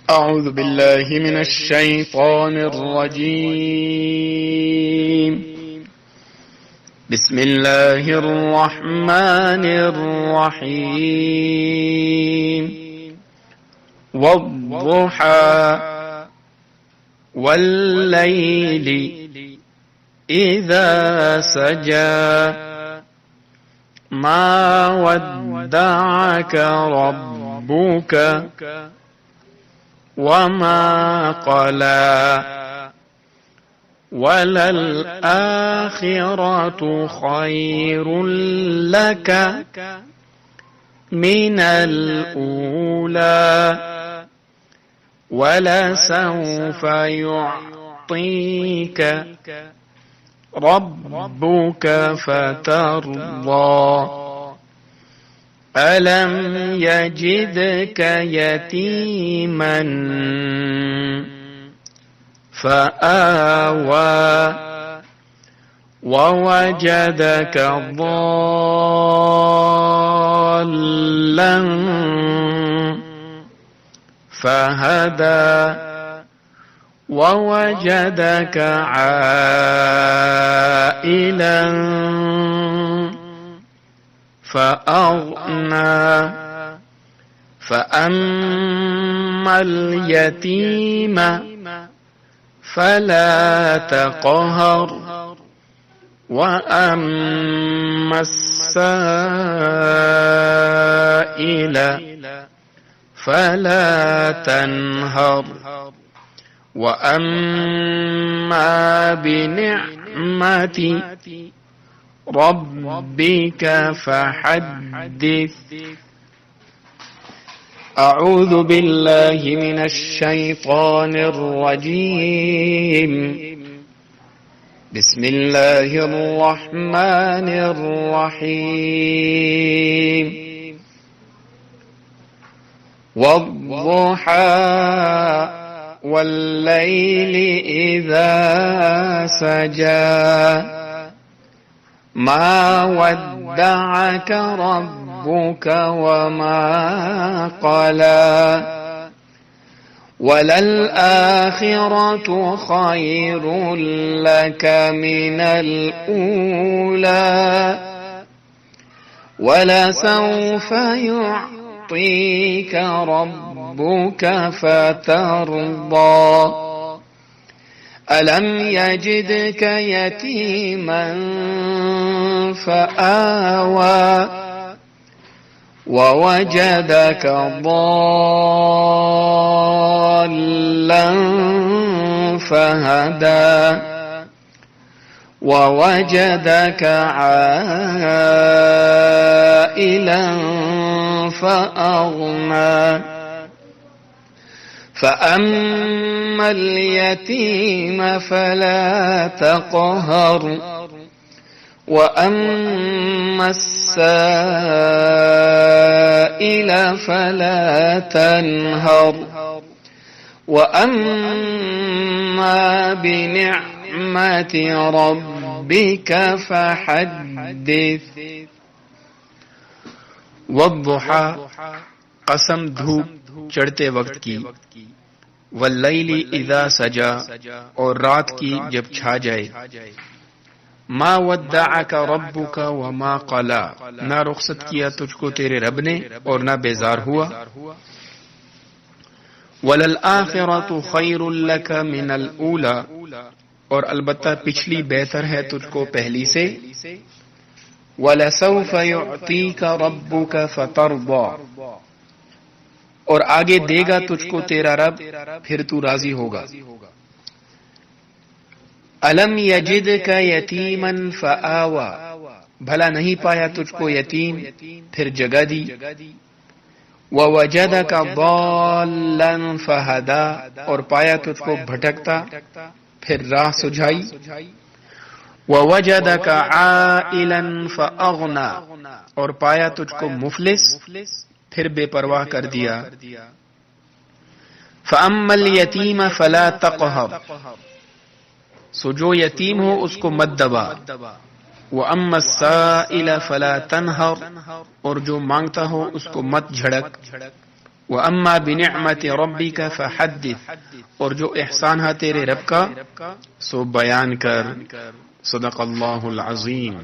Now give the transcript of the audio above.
أعوذ بالله من الشيطان الرجيم. بسم الله الرحمن الرحيم. والضحى والليل إذا سجى ما ودعك ربك وما قلى وللآخرة خير لك من الأولى ولسوف يعطيك ربك فترضى ألم يجدك يتيما فآوى ووجدك ضالا فهدى ووجدك عائلا فأغنى فأما اليتيم فلا تقهر وأما السائل فلا تنهر وأما بنعمة ربك فحدث. أعوذ بالله من الشيطان الرجيم. بسم الله الرحمن الرحيم. والضحى والليل إذا سجى ما ودعك ربك وما قلى وللآخرة خير لك من الأولى ولسوف يعطيك ربك فترضى ألم يجدك يتيما فآوى ووجدك ضالا فهدى ووجدك عائلا فأغنى فأما اليتيم فلا تقهر وأما السائل فلا تنهر وأما بنعمة ربك فحدث. والضحى قسم धूप चढ़ते वक्त की, वल्लैली इज़ा सजा और रात की जब छा जाए, मा वद्दअका रब्बुका व मा क़ला ना रुखसत किया तुझको तेरे रब ने और ना बेजार हुआ, वलल आखिरतु खैरुल लक मिनल ऊला और अलबत्ता पिछली बेहतर है तुझको पहली से, वलसौफ युअतीका रब्बुका फतरदा और आगे देगा तुझको तेरा रब फिर तू राजी होगा। अलम यजिदका यतीमन फआवा भला नहीं पाया तुझको यतीम फिर जगह दी, ववजदका दाल्लन फहदा और पाया तुझको भटकता फिर राह सुझाई, ववजदका आइलन फअगना और पाया तुझको मुफलिस फिर बेपरवाह कर दिया। फअम्मल यतीम फला तक़हर सो जो यतीम हो उसको मत दबा, व अम्मा साइल फला तनहर और जो मांगता हो उसको मत झड़क, व अम्मा बिनिअमति रब्बिका फहद्दिथ, और जो एहसान है तेरे रब का सो बयान कर। सदक़ल्लाहुल अज़ीम।